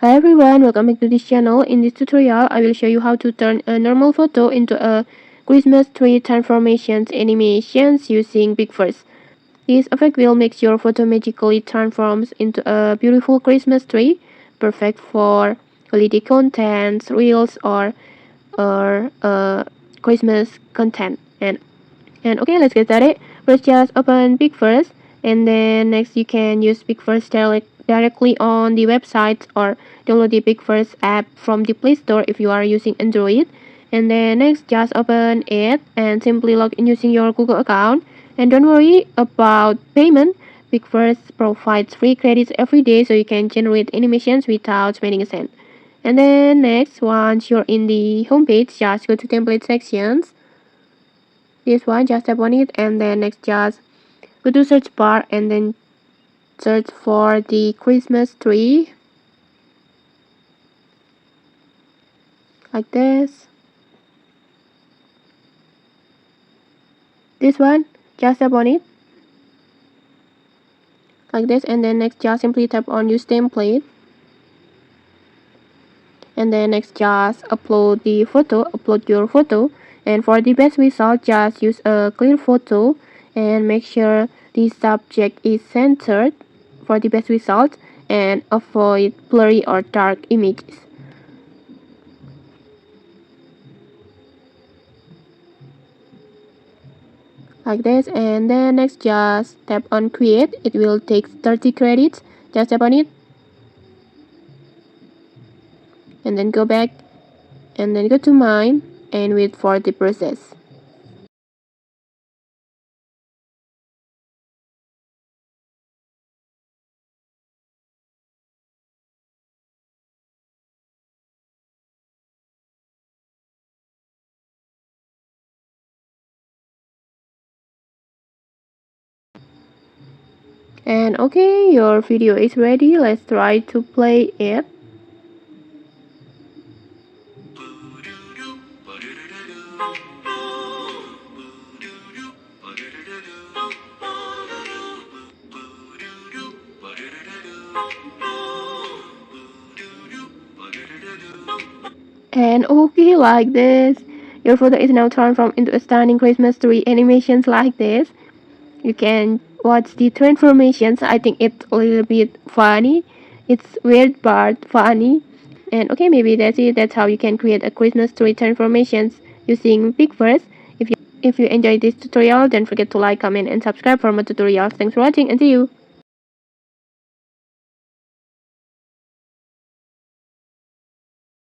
Hi everyone, welcome back to this channel. In this tutorial, I will show you how to turn a normal photo into a Christmas tree transformations animations using PixVerse. This effect will make your photo magically transforms into a beautiful Christmas tree, perfect for holiday contents, reels, or Christmas content. And okay, let's get started. First, just open PixVerse, and then next you can use PixVerse directly on the website or download the PixVerse app from the Play Store if you are using Android. And then next, just open it and simply log in using your Google account. And don't worry about payment. PixVerse provides free credits every day, so you can generate animations without spending a cent. And then next, once you're in the homepage, just go to template sections. This one, just tap on it, and then next just go to search bar and then search for the Christmas tree like this one, just tap on it like this, and then next just simply tap on use template, and then next just upload your photo. And for the best result, just use a clear photo and make sure the subject is centered for the best result, and avoid blurry or dark images like this. And then next just tap on create. It will take 30 credits. Just tap on it and then go back and then go to mine and wait for the process. And okay, your video is ready. Let's try to play it. And okay, like this, your photo is now transformed into a stunning Christmas tree animations like this. You can watch the transformations. I think it's a little bit funny. It's weird but funny. And okay, maybe that's it. That's how you can create a Christmas tree transformations using PixVerse. If you enjoyed this tutorial, don't forget to like, comment, and subscribe for more tutorials. Thanks for watching and see you.